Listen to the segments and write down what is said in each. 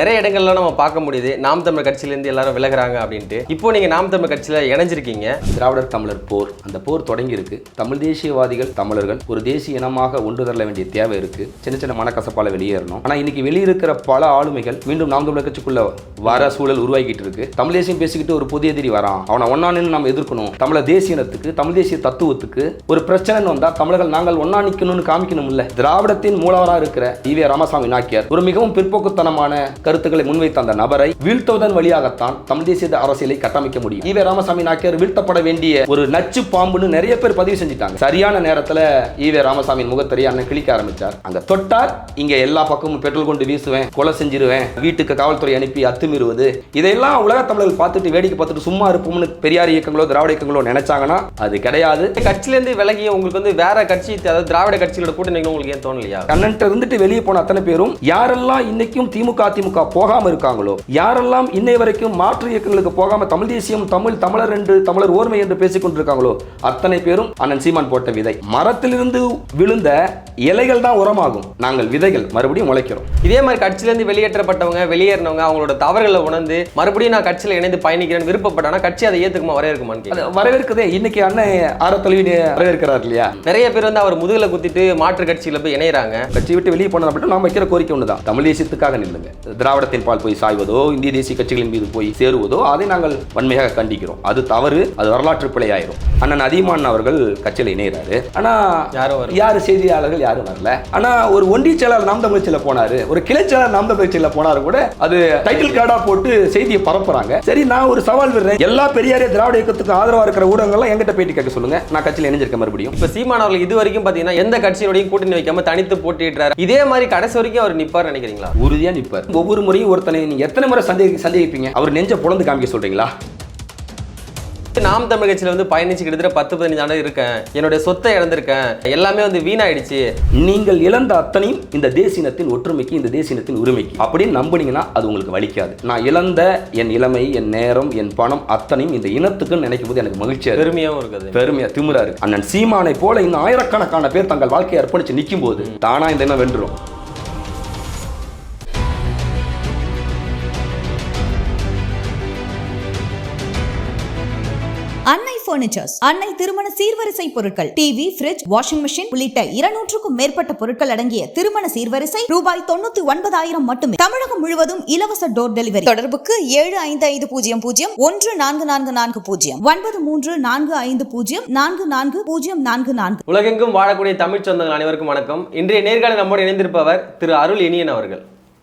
நிறைய இடங்கள்ல நம்ம பார்க்க முடியுது நாம் தமிழர் கட்சியிலேருந்து எல்லாரும் விலகுறாங்க அப்படின்ட்டு. இப்போ நீங்க நாம் தமிழர் கட்சியில இணைஞ்சிருக்கீங்க. திராவிடர் தமிழர் போர், அந்த போர் தொடங்கி இருக்கு. தமிழ் தேசியவாதிகள் தமிழர்கள் ஒரு தேசிய இனமாக ஒன்று தர வேண்டிய தேவை இருக்கு. சின்ன சின்ன மனக்கசப்பால வெளியேறணும். ஆனா இன்னைக்கு வெளியிருக்கிற பல ஆளுமைகள் மீண்டும் நாம் தமிழர் கட்சிக்குள்ள வர சூழல் உருவாக்கிட்டு இருக்கு. தமிழ் தேசியம் பேசிக்கிட்டு ஒரு புதிய எதிரி வரான், அவனை ஒன்னா நின்று நம்ம எதிர்க்கணும். தமிழர் தேசிய இனத்துக்கு, தமிழ் தேசிய தத்துவத்துக்கு ஒரு பிரச்சனை வந்தா தமிழர்கள் நாங்கள் ஒன்னா நிக்கணும்னு காமிக்கணும். இல்ல திராவிடத்தின் மூலவராக இருக்கிற ஈவே ராமசாமி நாயக்கர் ஒரு மிகவும் பிற்போக்குத்தனமான கருத்துக்களை முன்வைத்த அந்த நபரை வீழ்த்துவதன் வழியாகத்தான் தமிழ் தேசிய அரசியலை கட்டமைக்க முடியும். ஈவே ராமசாமி நாயக்கர் வீழ்த்தப்பட வேண்டிய ஒரு நச்சு பாம்புன்னு நிறைய பேர் பதிவு செஞ்சுட்டாங்க. சரியான நேரத்தில் ஈவே ராமசாமி முகத்தறி அண்ணன் கிளிக்க ஆரம்பிச்சார். அங்க தொட்டார், இங்க எல்லா பக்கமும் பெட்ரோல் கொண்டு வீசுவேன், கொலை செஞ்சிருவேன், வீட்டுக்கு காவல்துறை அனுப்பி அத்துமீறுவது, இதெல்லாம் உலக தமிழர்கள் பார்த்துட்டு வேடிக்கை பார்த்துட்டு சும்மா இருப்போம்னு பெரியார் இயக்கங்களோ திராவிட இயக்கங்களோ நினைச்சாங்கன்னா அது கிடையாது. கட்சியிலேருந்து விலகி உங்களுக்கு வேற கட்சி, அதாவது திராவிட கட்சிகளோட கூட்டணி உங்களுக்கு ஏன் தோணலையா? கண்ணன்ட்ட இருந்துட்டு வெளியே போன அத்தனை பேரும் யாரெல்லாம் இன்னைக்கும் திமுக போகாம இருக்காங்களோ, யாரெல்லாம் இன்னை வரைக்கும் மாற்று இயக்கங்களுக்கு போகாம தமிழ் தேசியம், தமிழர் என்று, தமிழர் ஓர்மை என்று பேசிக் கொண்டிருக்காங்களோ அத்தனை பேரும் அண்ணன் சீமான் போட்ட விதை. மரத்திலிருந்து விழுந்த இலைகள் தான் உரமாகும், நாங்கள் விதைகள் மறுபடியும் முளைக்கிறோம். இதே மாதிரி கட்சியிலேருந்து வெளியேற்றப்பட்டவங்க, வெளியேறினவங்க அவங்களோட தவறுகளை உணர்ந்து மறுபடியும் நான் கட்சியில் இணைந்து பயணிக்கிறேன்னு விருப்பப்பட்டானா கட்சி அதை ஏத்துக்குமா, வரவேற்குமான்னு? வரவேற்குதே. இன்னைக்கு அண்ணன் ஆரத்தொழில் வரவேற்கிறார் இல்லையா? நிறைய பேர் அவர் முதுகுல குத்திட்டு மாற்று கட்சியில போய் இணையறாங்க. கட்சி விட்டு வெளியே போனது மட்டும் நாம் வைக்கிற கோரிக்கை ஒண்ணுதான், தமிழ் தேசியத்துக்காக நில்லுங்க. திராவிடத்தின் பால் போய் சாய்வதோ, இந்திய தேசிய கட்சிகளின் மீது போய் சேருவதோ அதை நாங்கள் வன்மையாக கண்டிக்கிறோம். அது தவறு, அது வரலாற்று பிழையாயிரும். அண்ணன் அதியமான் அவர்கள் கட்சியில் இணைகிறாரு, ஆனா யாரு செய்தியாளர்கள் யாரும் வரல. ஆனா ஒரு ஒன்றிய செயலாளர் நாம் தமிழ் கட்சியில போனாரு, ஒரு கிளை செயலாளர் நாம் தமிழ் கட்சியில போனாரு கூட அது டைட்டில் கார்டா போட்டு செய்தியை பரப்புறாங்க. சரி, நான் ஒரு சவால் விடுறேன், எல்லா பெரியாரே திராவிட இயக்கத்துக்கு ஆதரவா இருக்கிற ஊடகங்கள்லாம் என்கிட்ட பேட்டி கேட்க சொல்லுங்க, நான் கட்சியில் இணைஞ்சிருக்கேன் மறுபடியும். இப்ப சீமான் அவர்கள் இது வரைக்கும் பாத்தீங்கன்னா எந்த கட்சியோடையும் கூட்டணி வைக்காம தனித்து போட்டியிடுறாரு. இதே மாதிரி கடைசி வரைக்கும் அவர் நிப்பார் நினைக்கிறீங்களா? உறுதியா நிப்பார். ஒவ்வொரு முறையும் ஒருத்தனை நீங்க எத்தனை முறை சந்தேகிப்பீங்க? அவர் நெஞ்ச புலந்து காமிக்க சொல்றீங்களா? நாம் தமிழ் கட்சியில பயணிச்சு கிட்டத்தட்ட 10-15 ஆண்டு இருக்கேன், என்னுடைய சொத்தை இழந்திருக்கேன், எல்லாமே வீணாயிடுச்சு. நீங்கள் இழந்த அத்தனையும் இந்த தேசியத்தின் ஒற்றுமைக்கு, இந்த தேசியத்தின் உரிமைக்கு அப்படின்னு நம்புனீங்கன்னா அது உங்களுக்கு வலிக்காது. நான் இழந்த என் இளமை, என் நேரம், என் பணம் அத்தனையும் இந்த இனத்துக்குன்னு நினைக்கும் போது எனக்கு மகிழ்ச்சியா, பெருமையாவும் இருக்குது, பெருமையா திமிரா இருக்கு. அண்ணன் சீமானை போல இன்னும் ஆயிரக்கணக்கான பேர் தங்கள் வாழ்க்கையை அர்ப்பணிச்சு நிற்கும் போது தானா இந்த இனம் வென்றுரும். அன்னை பர்னிச்சர்ஸ், அன்னை திருமண சீர்வரிசை பொருட்கள், டிவி, ஃபிரிட்ஜ், வாஷிங் மெஷின் உள்ளிட்ட 200க்கும் மேற்பட்ட பொருட்கள் அடங்கிய திருமண சீர்வரிசை ரூபாய் 99,000 மட்டுமே. தமிழகம் முழுவதும் இலவச டோர் டெலிவரி. தொடர்புக்கு 7550144440 9345044044. உலகெங்கும் வாழக்கூடிய தமிழ் சொந்தங்கள் அனைவருக்கும் வணக்கம். இன்றைய நேர்காணல் நம்மோடு இணைந்திருப்பவர் திரு அருள் இனியன் அவர்கள்.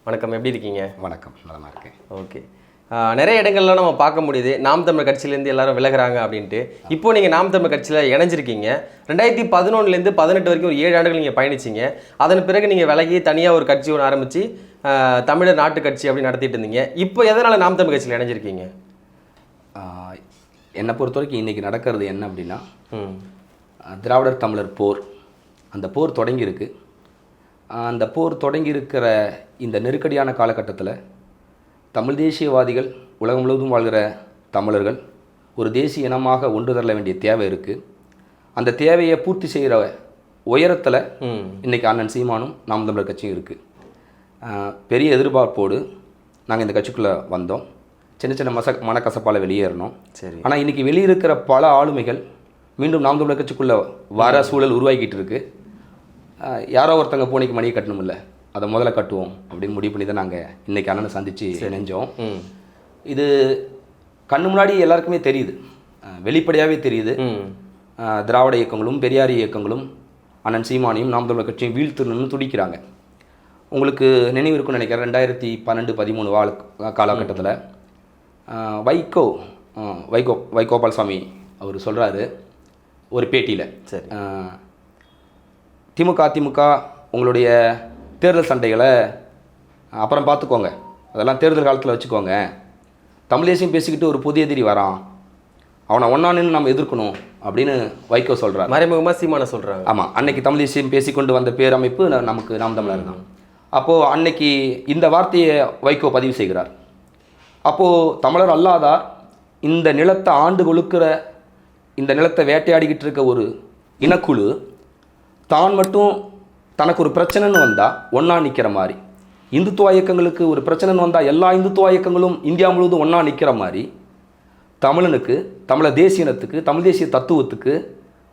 வணக்கம், எப்படி இருக்கீங்க? வணக்கம், நல்லா இருக்கேன். ஓகே, நிறைய இடங்கள்ல நம்ம பார்க்க முடியுது நாம் தமிழர் கட்சியிலேருந்து எல்லாரும் விலகுறாங்க அப்படின்ட்டு. இப்போ நீங்கள் நாம் தமிழர் கட்சியில் இணைஞ்சிருக்கீங்க. 2011லேருந்து 18 வரைக்கும் ஒரு 7 ஆண்டுகள் நீங்கள் பயணிச்சிங்க. அதன் பிறகு நீங்கள் விலகி தனியாக ஒரு கட்சி ஒன்று ஆரம்பித்து தமிழர் நாட்டு கட்சி அப்படின்னு நடத்திட்டு இருந்தீங்க. இப்போ எதனால் நாம் தமிழர் கட்சியில் இணைஞ்சிருக்கீங்க? என்னை பொறுத்த வரைக்கும் இன்றைக்கி நடக்கிறது என்ன அப்படின்னா, திராவிடர் தமிழர் போர், அந்த போர் தொடங்கியிருக்கு. அந்த போர் தொடங்கியிருக்கிற இந்த நெருக்கடியான காலகட்டத்தில் தமிழ் தேசியவாதிகள், உலகம் முழுவதும் வாழ்கிற தமிழர்கள் ஒரு தேசிய இனமாக ஒன்று தர வேண்டிய தேவை இருக்குது. அந்த தேவையை பூர்த்தி செய்கிற உயரத்தில் இன்றைக்கி அண்ணன் சீமானும் நாம் தமிழர் கட்சியும் இருக்குது. பெரிய எதிர்பார்ப்போடு நாங்கள் இந்த கட்சிக்குள்ளே வந்தோம். சின்ன சின்ன மனக்கசப்பால் வெளியேறணும். சரி, ஆனால் இன்றைக்கி வெளியிருக்கிற பல ஆளுமைகள் மீண்டும் நாம் தமிழர் கட்சிக்குள்ளே வர சூழல் உருவாக்கிட்டு இருக்குது. யாரோ ஒருத்தங்க பூனைக்கு மணியை கட்டணும் இல்லை, அதை முதல்ல கட்டுவோம் அப்படின்னு முடிவு பண்ணி தான் நாங்கள் இன்றைக்கி அண்ணனை சந்தித்து இணைஞ்சோம். இது கண்ணு முன்னாடி எல்லாருக்குமே தெரியுது, வெளிப்படையாகவே தெரியுது. திராவிட இயக்கங்களும் பெரியார் இயக்கங்களும் அண்ணன் சீமானையும் நாம் தமிழர் கட்சியும் வீழ்த்தணும்னு துடிக்கிறாங்க. உங்களுக்கு நினைவு இருக்குன்னு நினைக்கிறேன், 2012-13 காலகட்டத்தில் வைகோபால்சாமி அவர் சொல்கிறாரு ஒரு பேட்டியில், திமுக உங்களுடைய தேர்தல் சண்டைகளை அப்புறம் பார்த்துக்கோங்க, அதெல்லாம் தேர்தல் காலத்தில் வச்சுக்கோங்க. தமிழ் தேசியம் பேசிக்கிட்டு ஒரு புதிய எதிரி வரான், அவனை ஒன்றா நின்று நம்ம எதிர்க்கணும் அப்படின்னு வைகோ சொல்கிறார். மறைமுகமாக சீமான சொல்கிறாங்க. ஆமாம், அன்னைக்கு தமிழ் தேசியம் பேசிக்கொண்டு வந்த பேரமைப்பு நமக்கு நாம் தமிழர் தான். அப்போது அன்னைக்கு இந்த வார்த்தையை வைகோ பதிவு செய்கிறார். அப்போது தமிழர் அல்லாதார் இந்த நிலத்தை ஆண்டு கொழுக்கிற, இந்த நிலத்தை வேட்டையாடிக்கிட்டு இருக்க ஒரு இனக்குழு தான் மட்டும் தனக்கு ஒரு பிரச்சனைன்னு வந்தால் ஒன்றா நிற்கிற மாதிரி, இந்துத்துவ இயக்கங்களுக்கு ஒரு பிரச்சனைன்னு வந்தால் எல்லா இந்துத்துவ இயக்கங்களும் இந்தியா முழுவதும் ஒன்றா நிற்கிற மாதிரி தமிழனுக்கு, தமிழர் தேசியனத்துக்கு, தமிழ் தேசிய தத்துவத்துக்கு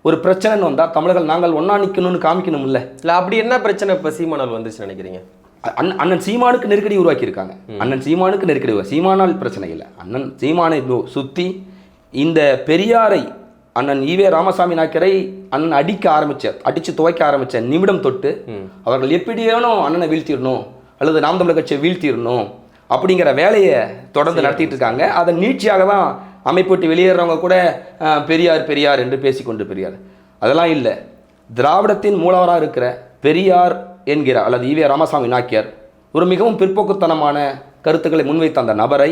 ஒரு பிரச்சனைன்னு வந்தால் தமிழர்கள் நாங்கள் ஒன்றா நிற்கணும்னு காமிக்கணும்ல. இல்லை அப்படி என்ன பிரச்சனை இப்போ சீமானால் வந்துச்சுன்னு நினைக்கிறீங்க? அண்ணன் சீமானுக்கு நெருக்கடி உருவாக்கியிருக்காங்க. அண்ணன் சீமானுக்கு நெருக்கடி சீமானால் பிரச்சனை இல்லை. அண்ணன் சீமானை சுற்றி இந்த பெரியாரை, அண்ணன் ஈவே ராமசாமி நாயக்கரை அண்ணன் அடித்து துவைக்க ஆரம்பித்த நிமிடம் தொட்டு அவர்கள் எப்படியானும் அண்ணனை வீழ்த்திடணும் அல்லது நாம் தமிழர் கட்சியை வீழ்த்திடணும் அப்படிங்கிற வேலையை தொடர்ந்து நடத்திட்டு இருக்காங்க. அதன் நீட்சியாக தான் அமைப்போட்டு வெளியேறவங்க கூட பெரியார் பெரியார் என்று பேசிக்கொண்டு பெரியார். அதெல்லாம் இல்லை. திராவிடத்தின் மூலவராக இருக்கிற பெரியார் என்கிற அல்லது ஈவே ராமசாமி நாயக்கர் ஒரு மிகவும் பிற்போக்குத்தனமான கருத்துக்களை முன்வைத்த அந்த நபரை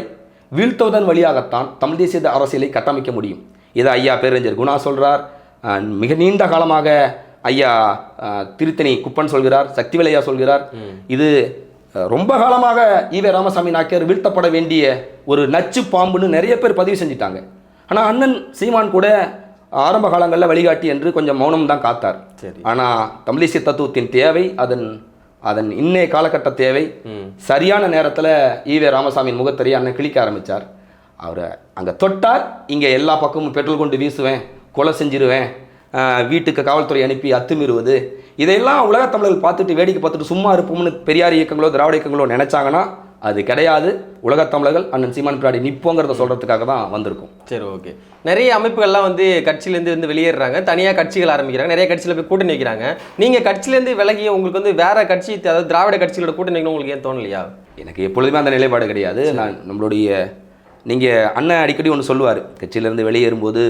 வீழ்த்துவதன் வழியாகத்தான் தமிழ் தேசிய அரசியலை கட்டமைக்க முடியும். இதை ஐயா பேரறிஞர் குணா சொல்கிறார். மிக நீண்ட காலமாக ஐயா திருத்தணி குப்பன் சொல்கிறார், சக்திவேலையா சொல்கிறார். இது ரொம்ப காலமாக ஈவே ராமசாமி நாயக்கர் வீழ்த்தப்பட வேண்டிய ஒரு நச்சு பாம்புன்னு நிறைய பேர் பதிவு செஞ்சிட்டாங்க. ஆனால் அண்ணன் சீமான் கூட ஆரம்ப காலங்களில் வழிகாட்டி என்று கொஞ்சம் மௌனம் தான் காத்தார். ஆனால் தமிழ் தேசிய தத்துவத்தின் தேவை, அதன் இன்னைய காலகட்ட தேவை, சரியான நேரத்தில் ஈவே ராமசாமியின் முகத்தறியை அண்ணன் கிழிக்க ஆரம்பித்தார். அவர் அங்கே தொட்டார், இங்கே எல்லா பக்கமும் பெட்ரோல் கொண்டு வீசுவேன், கொலை செஞ்சிருவேன், வீட்டுக்கு காவல்துறை அனுப்பி அத்துமீறுவது, இதையெல்லாம் உலகத் தமிழர்கள் பார்த்துட்டு வேடிக்கை பார்த்துட்டு சும்மா இருப்போம்னு பெரியார் இயக்கங்களோ திராவிட இயக்கங்களோ நினைச்சாங்கன்னா அது கிடையாது. உலகத் தமிழர்கள் அண்ணன் சீமான் பின்னாடி நிற்போங்கிறத சொல்கிறதுக்காக தான் வந்திருக்கும். சரி, ஓகே. நிறைய அமைப்புகள்லாம் வந்து கட்சியிலேருந்து வந்து வெளியேறாங்க, தனியாக கட்சிகள் ஆரம்பிக்கிறாங்க, நிறைய கட்சியில் போய் கூட்டணி வைக்கிறாங்க. நீங்கள் கட்சியிலேருந்து விலகி உங்களுக்கு வந்து வேற கட்சி, அதாவது திராவிட கட்சிகளோட கூட்டணி வைக்கணும் உங்களுக்கு ஏன் தோணலையா? எனக்கு எப்பொழுதுமே அந்த நிலைப்பாடு கிடையாது. நான் நம்மளுடைய நீங்கள் அண்ணன் அடிக்கடி ஒன்று சொல்லுவார், கட்சியிலேருந்து வெளியேறும்போது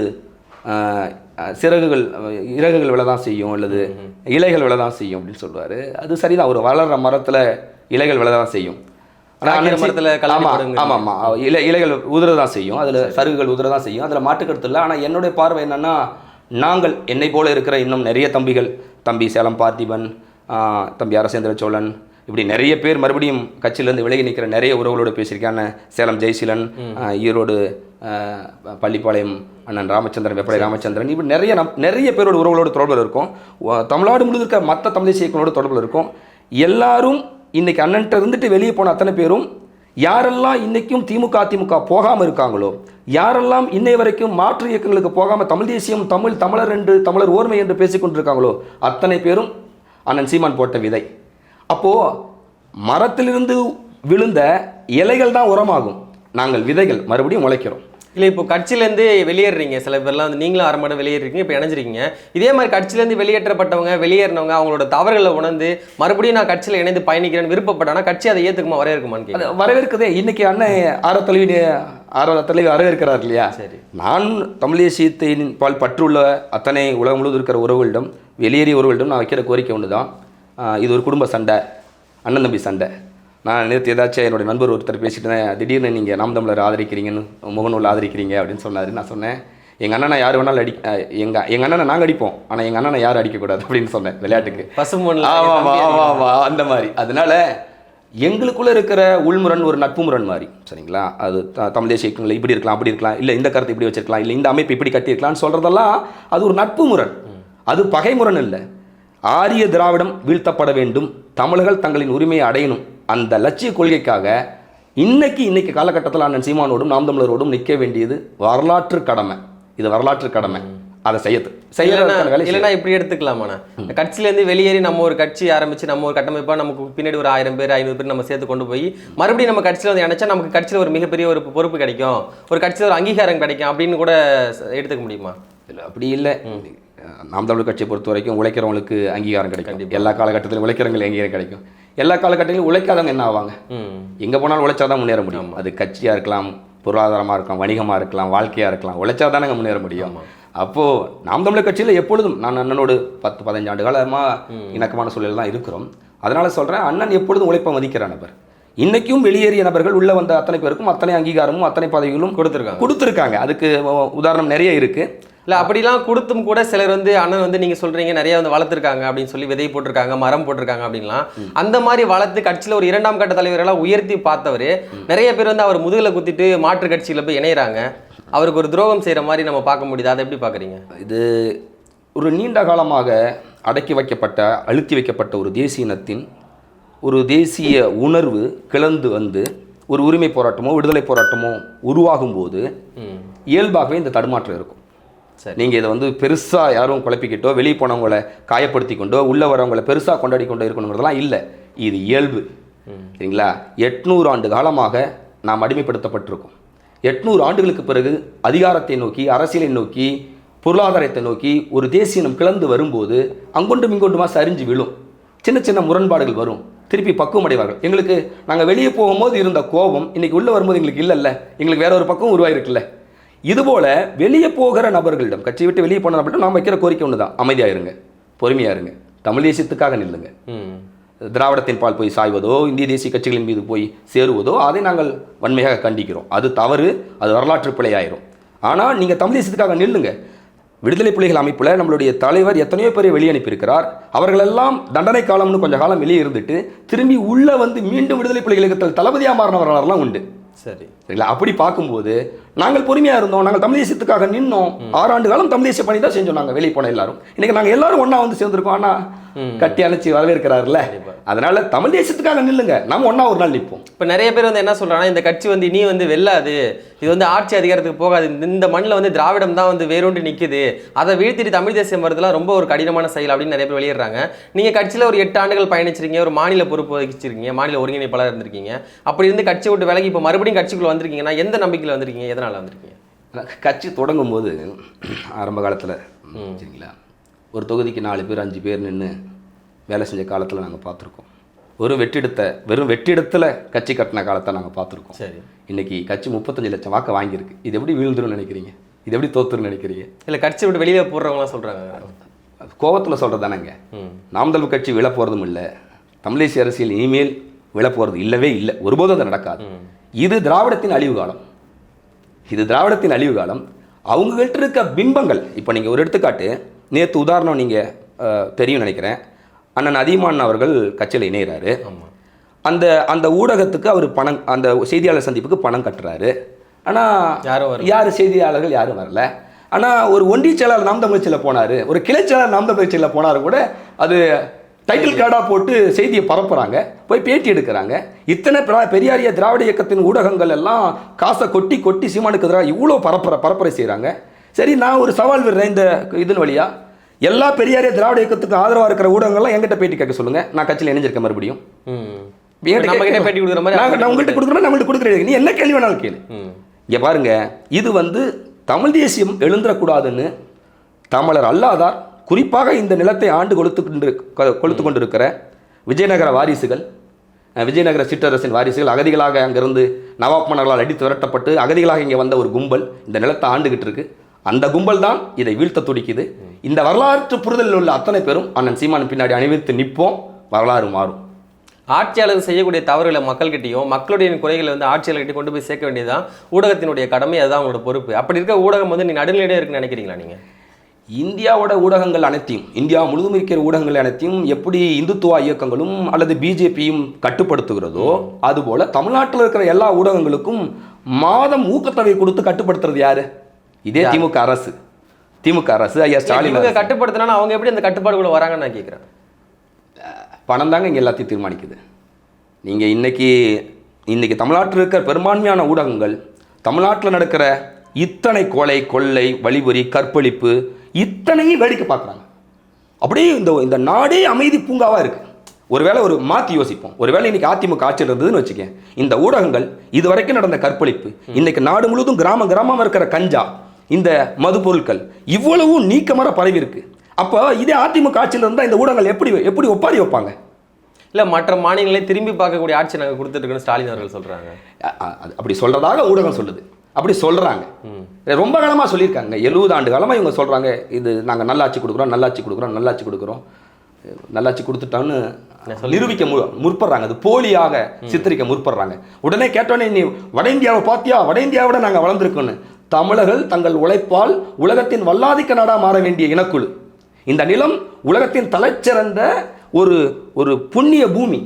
இறகுகள் விழ தான் செய்யும் அல்லது இலைகள் விழ தான் செய்யும் அப்படின்னு சொல்லுவார். அது சரிதான், ஒரு வளர்கிற மரத்தில் இலைகள் விழ தான் செய்யும். இலைகள் உதிரதான் செய்யும், அதில் சருகுகள் உதிரதான் செய்யும், அதில் மாட்டுக்கருத்து இல்லை. ஆனால் என்னுடைய பார்வை என்னென்னா, நாங்கள் என்னை போல இருக்கிற இன்னும் நிறைய தம்பிகள், தம்பி சேலம் பார்த்திபன், தம்பி அரசேந்திர சோழன், இப்படி நிறைய பேர் மறுபடியும் கட்சியிலேருந்து விலகி நிற்கிற நிறைய உறவுகளோடு பேசியிருக்காங்க. சேலம் ஜெயசீலன், ஈரோடு பள்ளிப்பாளையம் அண்ணன் ராமச்சந்திரன், வெப்படை ராமச்சந்திரன், இப்படி நிறைய பேரோட உறவுகளோடு தொடர்பில் இருக்கும். தமிழ்நாடு முழுவதும் இருக்க மற்ற தமிழ் தேசிய இயக்கங்களோட தொடர்பில் இருக்கும். எல்லாரும் இன்றைக்கி அண்ணன்ட்ட இருந்துட்டு வெளியே போன அத்தனை பேரும் யாரெல்லாம் இன்றைக்கும் அதிமுக போகாமல் இருக்காங்களோ, யாரெல்லாம் இன்னை வரைக்கும் மாற்று இயக்கங்களுக்கு போகாமல் தமிழ் தேசியம், தமிழர் என்று, தமிழர் ஓர்மை என்று பேசிக்கொண்டிருக்காங்களோ அத்தனை பேரும் அண்ணன் சீமான் போட்ட விதை. அப்போது மரத்திலிருந்து விழுந்த இலைகள் தான் உரமாகும், நாங்கள் விதைகள் மறுபடியும் முளைக்கிறோம். இல்லை, இப்போ கட்சியிலேருந்து வெளியேறீங்க, சில பேர்லாம் வந்து நீங்களும் ஆரம்பம் வெளியேறீங்க, இப்போ இணைஞ்சிருக்கீங்க. இதே மாதிரி கட்சியிலேருந்து வெளியேற்றப்பட்டவங்க, வெளியேறினவங்க அவங்களோட தவறுகளை உணர்ந்து மறுபடியும் நான் கட்சியில் இணைந்து பயணிக்கிறேன்னு விருப்பப்பட்டானா கட்சி அதை ஏற்றுக்குமா, வரவேற்குமான்னு? அது வரவேற்குதே. இன்னைக்கு அண்ணன் தலைவி வரவேற்கிறார் இல்லையா? சரி, நான் தமிழ் தேசியத்தின் பால் பற்றுள்ள அத்தனை உலகம் முழுவதும் இருக்கிற உறவுகளிடம், வெளியேறிய உறவுகளிடம் நான் வைக்கிற கோரிக்கை ஒன்று தான். இது ஒரு குடும்ப சண்டை, அண்ணன் தம்பி சண்டை. நான் நேற்று ஏதாச்சும் என்னுடைய நண்பர் ஒருத்தர் பேசிட்டு திடீர்னு நீங்கள் நாம் தமிழர் ஆதரிக்கிறீங்கன்னு, முகநூல் ஆதரிக்கிறீங்க அப்படின்னு சொன்னார். நான் சொன்னேன், எங்கள் அண்ணனை யார் வேணாலும் எங்கள் அண்ணனை நாங்கள் அடிப்போம், ஆனால் எங்கள் அண்ணனை யாரும் அடிக்கக்கூடாது அப்படின்னு சொன்னேன் விளையாட்டுக்கு. அந்த மாதிரி. அதனால எங்களுக்குள்ளே இருக்கிற உள்முரண் ஒரு நட்பு முரண் மாதிரி, சரிங்களா? அது தமிழ் தேசிய இயக்கங்கள் இப்படி இருக்கலாம், அப்படி இருக்கலாம், இல்லை இந்த கருத்தை இப்படி வச்சிருக்கலாம், இல்லை இந்த அமைப்பு இப்படி கட்டியிருக்கலாம்னு சொல்கிறதெல்லாம் அது ஒரு நட்பு முரண், அது பகை முரண் இல்லை. ஆரிய திராவிடம் வீழ்த்தப்பட வேண்டும், தமிழர்கள் தங்களின் உரிமையை அடையணும், அந்த லட்சிய கொள்கைக்காக இன்னைக்கு காலகட்டத்தில் அண்ணன் சீமானோடும் நாம் தமிழரோடும் நிற்க வேண்டியது வரலாற்று கடமை. இது வரலாற்று கடமை, அதை இல்லைன்னா இப்படி எடுத்துக்கலாமாண்ணா, கட்சியிலேருந்து வெளியேறி நம்ம ஒரு கட்சி ஆரம்பிச்சு நம்ம ஒரு கட்டமைப்பாக நமக்கு பின்னாடி ஒரு 1000 பேர் 500 பேர் நம்ம சேர்த்து கொண்டு போய் மறுபடியும் நம்ம கட்சியில் வந்து நினைச்சா நமக்கு கட்சியில் ஒரு மிகப்பெரிய ஒரு பொறுப்பு கிடைக்கும், ஒரு கட்சியில் ஒரு அங்கீகாரம் கிடைக்கும் அப்படின்னு கூட எடுத்துக்க முடியுமா? இல்லை, அப்படி இல்லை. நாம் தமிழர் கட்சியை பொறுத்த வரைக்கும் உழைக்கிறவங்களுக்கு அங்கீகாரம் கிடைக்கும். எல்லா காலகட்டத்திலும் உழைக்கிறவங்களுக்கு அங்கீகாரம் கிடைக்கும். எல்லா காலகட்டத்திலும் உழைக்காதவங்க என்ன ஆவாங்க? எங்கே போனாலும் உழைச்சாதான் முன்னேற முடியும். அது கட்சியாக இருக்கலாம், பொருளாதாரமாக இருக்கலாம், வணிகமாக இருக்கலாம், வாழ்க்கையாக இருக்கலாம், உழைச்சாதானங்க முன்னேற முடியும். அப்போது நாம் தமிழர் கட்சியில் எப்பொழுதும் நான் அண்ணனோடு 10-15 ஆண்டு காலமாக இணக்கமான சூழல் தான் இருக்கிறோம். அதனால் சொல்கிறேன், அண்ணன் எப்பொழுதும் உழைப்பை மதிக்கிற நபர். இன்றைக்கும் வெளியேறிய நபர்கள் உள்ளே வந்த அத்தனை பேருக்கும் அத்தனை அங்கீகாரமும் அத்தனை பதவிகளும் கொடுத்துருக்காங்க. அதுக்கு உதாரணம் நிறைய இருக்குது. இல்லை, அப்படிலாம் கொடுத்தும் கூட சிலர் வந்து அண்ணன் வந்து நீங்கள் சொல்கிறீங்க நிறைய வந்து வளர்த்துருக்காங்க அப்படின்னு சொல்லி விதை போட்டிருக்காங்க, மரம் போட்டிருக்காங்க அப்படின்லாம். அந்த மாதிரி வளர்த்து கட்சியில் ஒரு 2ஆம் கட்ட தலைவர்களாக உயர்த்தி பார்த்தவர் நிறைய பேர் வந்து அவர் முதுகில் குத்திட்டு மாற்று கட்சியில் போய் இணைகிறாங்க. அவருக்கு ஒரு துரோகம் செய்கிற மாதிரி நம்ம பார்க்க முடியுது. அதை எப்படி பார்க்குறீங்க? இது ஒரு நீண்ட காலமாக அடக்கி வைக்கப்பட்ட, அழுத்தி வைக்கப்பட்ட ஒரு தேசிய இனத்தின் ஒரு தேசிய உணர்வு கிளர்ந்து வந்து ஒரு உரிமை போராட்டமோ விடுதலை போராட்டமோ உருவாகும் போது இயல்பாகவே இந்த தடுமாற்றம் இருக்கும். நீங்கள் இதை வந்து பெருசாக யாரும் குழப்பிக்கிட்டோ வெளியே போனவங்களை காயப்படுத்தி கொண்டோ உள்ளே வரவங்களை பெருசாக கொண்டாடி கொண்டோ இருக்கணுங்கிறதெல்லாம் இல்லை. இது இயல்பு. சரிங்களா? 800 ஆண்டு காலமாக நாம் அடிமைப்படுத்தப்பட்டிருக்கோம். 800 ஆண்டுகளுக்கு பிறகு அதிகாரத்தை நோக்கி, அரசியலை நோக்கி, பொருளாதாரத்தை நோக்கி ஒரு தேசியம் கிளர்ந்து வரும்போது அங்கொன்றும் இங்கொன்றுமா சரிஞ்சு விழும். சின்ன சின்ன முரண்பாடுகள் வரும். திருப்பி பக்குவம் அடைவார்கள். எங்களுக்கு நாங்கள் வெளியே போகும்போது இருந்த கோபம் இன்னைக்கு உள்ளே வரும்போது எங்களுக்கு இல்லைல்ல, எங்களுக்கு வேற ஒரு பக்கம் உருவாயிருக்குல்ல. இதுபோல் வெளியே போகிற நபர்களிடம், கட்சி விட்டு வெளியே போன நபர்களிடம் நாம் வைக்கிற கோரிக்கை ஒன்று தான், அமைதியாக இருங்க, பொறுமையாக இருங்க, தமிழ் தேசியத்துக்காக நில்லுங்க. திராவிடத்தின் பால் போய் சாய்வதோ இந்திய தேசிய கட்சிகளின் மீது போய் சேருவதோ அதை நாங்கள் வன்மையாக கண்டிக்கிறோம். அது தவறு, அது வரலாற்று பிழையாயிரும். ஆனால் நீங்கள் தமிழ் தேசியத்துக்காக நில்லுங்க. விடுதலை புலிகள் அமைப்பில் நம்மளுடைய தலைவர் எத்தனையோ பேரை வெளியே அனுப்பியிருக்கிறார். அவர்களெல்லாம் தண்டனை காலம்னு கொஞ்சம் காலம் வெளியே இருந்துட்டு திரும்பி உள்ளே வந்து மீண்டும் விடுதலை புலிகள் இயக்கத்தில் தளபதியாக மாறினவர்களெல்லாம் உண்டு. சரிங்களா? அப்படி பார்க்கும்போது நாங்கள் பொறுமையாக இருந்தோம். நாங்கள் தமிழ் தேசியத்துக்காக நின்னோம். 6 ஆண்டு காலம் தமிழ் தேசிய பணி தான் செஞ்சோம். நாங்கள் வெளியே போன எல்லாரும் இன்னைக்கு நாங்கள் எல்லாரும் ஒன்றா வந்து சேர்ந்துருக்கோம். ஆனால் கட்டி அணைச்சி வரவேற்கிறாருல்ல. அதனால தமிழ் தேசத்துக்காக நில்லுங்க, நம்ம ஒன்றா ஒரு நாள் நிற்போம். இப்போ நிறைய பேர் வந்து என்ன சொல்கிறாங்கன்னா, இந்த கட்சி வந்து இனி வந்து வெல்லாது, இது வந்து ஆட்சி அதிகாரத்துக்கு போகாது, இந்த மண்ணில் வந்து திராவிடம் தான் வந்து வேரூன்றி நிற்குது, அதை வீழ்த்திட்டு தமிழ் தேசியம் வரதுலாம் ரொம்ப ஒரு கடினமான செயல் அப்படின்னு நிறைய பேர் வெளியிடுறாங்க. நீங்கள் கட்சியில் ஒரு 8 ஆண்டுகள் பயணிச்சிருக்கீங்க, ஒரு மாநில பொறுப்பு வகிச்சிருக்கீங்க, மாநில ஒருங்கிணைப்பாளர் இருந்திருக்கீங்க. அப்படி இருந்து கட்சி விட்டு விலகி இப்போ மறுபடியும் கட்சிக்குள்ள வந்திருக்கீங்கன்னா எந்த நம்பிக்கையில் வந்திருக்கீங்க, எதனால் வந்திருக்கீங்க? கட்சி தொடங்கும் போது ஆரம்ப காலத்தில் சரிங்களா, ஒரு தொகுதிக்கு 4 பேர் 5 பேர் நின்று வேலை செஞ்ச காலத்தில் நாங்கள் பார்த்துருக்கோம். வெறும் வெற்றிடத்தில் கட்சி கட்டின காலத்தை நாங்கள் பார்த்துருக்கோம். சரி, இன்னைக்கு கட்சி 35 லட்சம் வாக்கு வாங்கியிருக்கு. இது எப்படி வீழ்ந்துருன்னு நினைக்கிறீங்க? இது எப்படி தோத்துருன்னு நினைக்கிறீங்க? இல்லை, கட்சி விட்டு வெளியில் போடுறவங்களாம் சொல்கிறாங்க, கோபத்தில் சொல்கிறது தானேங்க. நாம் தமிழ் கட்சி விழ போகிறதும் இல்லை, தமிழ் தேசிய அரசியல் இனிமேல் விழ போகிறது இல்லவே இல்லை, ஒருபோதும் அது நடக்காது. இது திராவிடத்தின் அழிவு காலம். அவங்ககிட்ட இருக்க பிம்பங்கள். இப்போ நீங்கள் ஒரு எடுத்துக்காட்டு, நேற்று உதாரணம் நீங்கள் தெரியும் நினைக்கிறேன், அண்ணன் அதியமான் அவர்கள் கட்சியில் இணைகிறாரு. அந்த ஊடகத்துக்கு அவர் பணம், அந்த செய்தியாளர் சந்திப்புக்கு பணம் கட்டுறாரு. ஆனால் செய்தியாளர்கள் யாரும் வரல. ஆனால் ஒரு ஒன்றிய செயலாளர் நாம் தமிழ் கட்சியில் போனார், ஒரு கிளை செயலாளர் நாம் தமிழ் கட்சியில் போனார் கூட அது டைட்டில் கார்டாக போட்டு செய்தியை பரப்புகிறாங்க, போய் பேட்டி எடுக்கிறாங்க. இத்தனை பெரியாரிய திராவிட இயக்கத்தின் ஊடகங்கள் எல்லாம் காசை கொட்டி சீமானுக்கு எதிராக இவ்வளோ பரப்புரை செய்கிறாங்க. சரி, நான் ஒரு சவால் விடுறேன் இந்த இதன் வழியா, எல்லா பெரியாரிய திராவிட இயக்கத்துக்கு ஆதரவாக இருக்கிற ஊடகங்கள்லாம் என்கிட்ட பேட்டி கேட்க சொல்லுங்க, நான் கட்சியில் இணைஞ்சிருக்கேன். மறுபடியும் பேட்டி கொடுக்குற மாதிரி நான் உங்கள்கிட்ட கொடுக்குறேன், நம்மகிட்ட கொடுக்குறேன், நீ என்ன கேள்வி வேணாலும் கேளு. இங்கே பாருங்க, இது வந்து தமிழ் தேசியம் எழுந்துடக்கூடாதுன்னு தமிழர் அல்லாதார், குறிப்பாக இந்த நிலத்தை ஆண்டு கொளுத்து கொண்டிருக்கிற விஜயநகர வாரிசுகள், விஜயநகர சிற்றரசின் வாரிசுகள், அகதிகளாக அங்கிருந்து நவாப் மன்னர்களால் அடித்து விரட்டப்பட்டு அகதிகளாக இங்கே வந்த ஒரு கும்பல் இந்த நிலத்தை ஆண்டுகிட்டு இருக்கு. அந்த கும்பல் தான் இதை வீழ்த்த துடிக்குது. இந்த வரலாற்று புரிதலில் உள்ள அத்தனை பேரும் அண்ணன் சீமான் பின்னாடி அணிவித்து நிற்போம், வரலாறு மாறும். ஆட்சியாளர் செய்யக்கூடிய தவறுகளை மக்கள்கிட்டையும், மக்களுடைய குறைகளை வந்து ஆட்சியாளர்கிட்ட கொண்டு போய் சேர்க்க வேண்டியதுதான் ஊடகத்தினுடைய கடமை, அதுதான் அவங்களோட பொறுப்பு. அப்படி இருக்க ஊடகம் வந்து நீ நடுநிலையே இருக்குன்னு நினைக்கிறீங்களா நீங்கள்? இந்தியாவோட ஊடகங்கள் அனைத்தையும், இந்தியா முழுவதும் இருக்கிற ஊடகங்கள் அனைத்தையும் எப்படி இந்துத்துவ இயக்கங்களும் அல்லது பிஜேபியும் கட்டுப்படுத்துகிறதோ அதுபோல தமிழ்நாட்டில் இருக்கிற எல்லா ஊடகங்களுக்கும் மாதம் ஊக்கத்தொகை கொடுத்து கட்டுப்படுத்துறது யாரு? இதே திமுக அரசு. ஐயா ஸ்டாலின் கட்டுப்படுத்தினா அவங்க எப்படி அந்த கட்டுப்பாடுக்குள்ள வராங்கன்னு நான் கேட்குறேன். பணம் தாங்க இங்கே எல்லாத்தையும் தீர்மானிக்குது. நீங்கள் இன்னைக்கு தமிழ்நாட்டில் இருக்கிற பெரும்பான்மையான ஊடகங்கள் தமிழ்நாட்டில் நடக்கிற இத்தனை கொலை, கொள்ளை, வழிபறி, கற்பழிப்பு இத்தனையும் வேடிக்கை பார்க்குறாங்க. அப்படியே இந்த நாடே அமைதி பூங்காவாக இருக்குது. ஒருவேளை ஒரு மாற்றி யோசிப்போம், ஒருவேளை இன்னைக்கு அதிமுக ஆட்சியில் இருந்ததுன்னு வச்சுக்கேன், இந்த ஊடகங்கள் இதுவரைக்கும் நடந்த கற்பழிப்பு, இன்னைக்கு நாடு முழுவதும் கிராமமாக இருக்கிற கஞ்சா, இந்த மது பொருட்கள் இவ்வளவும் நீக்கமர பரவி இருக்கு. அப்போ இதே அதிமுக ஆட்சியில் இருந்தால் இந்த ஊடகங்கள் எப்படி ஒப்பாரி வைப்பாங்க? இல்லை, மற்ற மாநிலங்களை திரும்பி பார்க்கக்கூடிய ஆட்சி நாங்கள் கொடுத்துருக்கோன்னு ஸ்டாலின் அவர்கள் சொல்கிறாங்க. அப்படி சொல்கிறதாக ஊடகம் சொல்லுது, அப்படி சொல்கிறாங்க. ரொம்ப காலமாக சொல்லியிருக்காங்க, 70 ஆண்டு காலமாக இவங்க சொல்கிறாங்க, இது நாங்கள் நல்லாட்சி கொடுக்குறோம், நல்லாட்சி கொடுத்துட்டான்னு நிரூபிக்க முற்படுறாங்க. அது போலியாக சித்தரிக்க முற்படுறாங்க. உடனே கேட்டோன்னே, நீ வட இந்தியாவை பார்த்தியா, வட இந்தியாவோட நாங்கள் வளர்ந்துருக்கோன்னு. தமிழர்கள் தங்கள் உழைப்பால் உலகத்தின் வல்லாதிக்க நாடாக மாற வேண்டிய இனக்குழு. இந்த நிலம் உலகத்தின் தலைச்சிறந்த ஒரு புண்ணிய பூமி,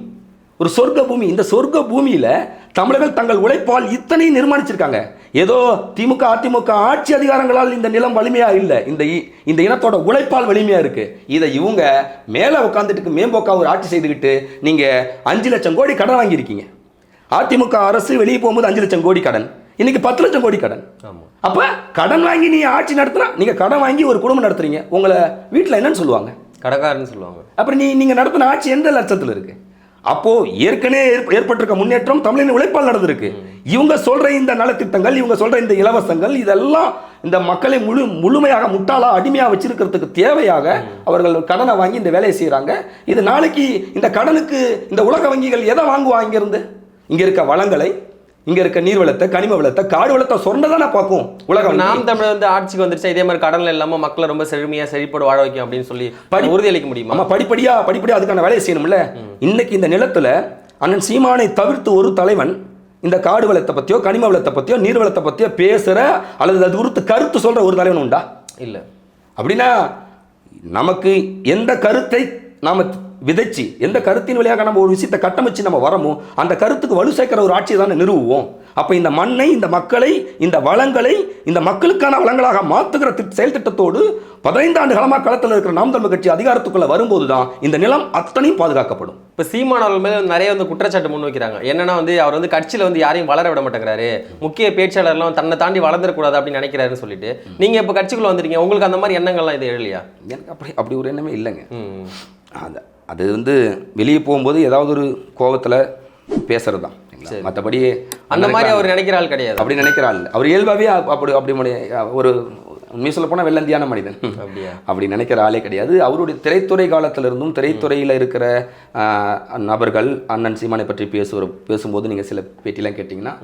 ஒரு சொர்க்க பூமி. இந்த சொர்க்க பூமியில தமிழர்கள் தங்கள் உழைப்பால் இத்தனையும் நிர்மாணிச்சிருக்காங்க. ஏதோ திமுக அதிமுக ஆட்சி அதிகாரங்களால் இந்த நிலம் வலிமையா இல்லை, இந்த இனத்தோட உழைப்பால் வலிமையா இருக்கு. இதை இவங்க மேல உட்காந்துட்டு மேம்போக்கா ஒரு ஆட்சி செய்துக்கிட்டு நீங்க 5 லட்சம் கோடி கடன் வாங்கியிருக்கீங்க. அதிமுக அரசு வெளியே போகும்போது 5 லட்சம் கோடி கடன், இன்னைக்கு 10 லட்சம் கோடி கடன். அப்ப கடன் வாங்கி நீ ஆட்சி நடத்துறா, நீங்க கடன் வாங்கி ஒரு குடும்பம் நடத்துறீங்க, உங்களை வீட்டுல என்னன்னு சொல்லுவாங்க? கடகாரன்னு சொல்லுவாங்க. அப்புறம் நீங்க நடத்தின ஆட்சி எந்த லட்சத்துல இருக்கு? அப்போ ஏற்கனவே ஏற்பட்டிருக்க முன்னேற்றம் தமிழின் உழைப்பால் நடந்திருக்கு. இவங்க சொல்ற இந்த நலத்திட்டங்கள், இவங்க சொல்ற இந்த இலவசங்கள், இதெல்லாம் இந்த மக்களை முழுமையாக முட்டாளா அடிமையா வச்சிருக்கிறதுக்கு தேவையாக அவர்கள் கடனை வாங்கி இந்த வேலையை செய்யறாங்க. இது நாளைக்கு இந்த கடனுக்கு இந்த உலக வங்கிகள் எதை வாங்குவாங்க? இங்கிருந்து இங்க இருக்க வளங்களை, இங்க இருக்க நீர் வளத்தை, கனிம வளத்தை, காடு வளத்தை சொன்னதானே பார்க்கும் உலகம். நாம் தமிழர் வந்து ஆட்சிக்கு வந்துருச்சா இதே மாதிரி கடன்ல இல்லாம மக்களை ரொம்ப செழுமையா செழிப்போடு வாழ வைக்கும் அப்படின்னு சொல்லி உறுதியளிக்க முடியுமா? நம்ம படிப்படியா அதுக்கான வேலையை செய்யணும்ல. இன்னைக்கு இந்த நிலத்துல அண்ணன் சீமானை தவிர்த்து ஒரு தலைவன் இந்த காடு வளத்தை பத்தியோ கனிம வளத்தை பத்தியோ நீர் வளத்தை பத்தியோ பேசுற அல்லது அது குறித்து கருத்து சொல்ற ஒரு தலைவன் உண்டா? இல்ல. அப்படின்னா நமக்கு எந்த கருத்தை நாம விதைச்சு, எந்த கருத்தின் வழியாக நம்ம ஒரு விஷயத்தை கட்டமைச்சு நம்ம வரமோ அந்த கருத்துக்கு வலு சேர்க்கிற ஒரு ஆட்சியை தானே நிறுவுவோம். அப்ப இந்த மண்ணை, இந்த மக்களை, இந்த வளங்களை இந்த மக்களுக்கான வளங்களாக மாற்றுகிற செயல் திட்டத்தோடு 15 ஆண்டு காலமாக களத்தில் இருக்கிற நாம் தமிழர் கட்சி அதிகாரத்துக்குள்ள வரும்போது தான் இந்த நிலம் அத்தனையும் பாதுகாக்கப்படும். இப்போ சீமான் அவர்கள் மேலே நிறைய வந்து குற்றச்சாட்டு முன் வைக்கிறாங்க. என்னன்னா வந்து அவர் வந்து கட்சியில் வந்து யாரையும் வளர விட மாட்டேங்கிறாரு, முக்கிய பேச்சாளர்லாம் தன்னை தாண்டி வளர்ந்துடக்கூடாது அப்படின்னு நினைக்கிறாருன்னு சொல்லிட்டு நீங்க இப்போ கட்சிக்குள்ள வந்துருக்கீங்க, உங்களுக்கு அந்த மாதிரி எண்ணங்கள்லாம் இது எழலையா? எனக்கு அப்படி ஒரு எண்ணமே இல்லைங்க. அது வந்து வெளியே போகும்போது ஏதாவது ஒரு கோபத்தில் பேசுறது தான். மற்றபடி அந்த மாதிரி அவர் நினைக்கிற ஆள் கிடையாது. அப்படி நினைக்கிற ஆள் அவர் இயல்பாகவே அப்படி ஒரு உண்மை சொல்ல போனால் வெள்ளந்தியான மனிதன். அப்படி நினைக்கிற ஆளே கிடையாது. அவருடைய திரைத்துறை காலத்திலிருந்தும் திரைத்துறையில் இருக்கிற நபர்கள் அண்ணன் சீமானை பற்றி பேசும்போது நீங்கள் சில பேட்டிலாம் கேட்டிங்கன்னா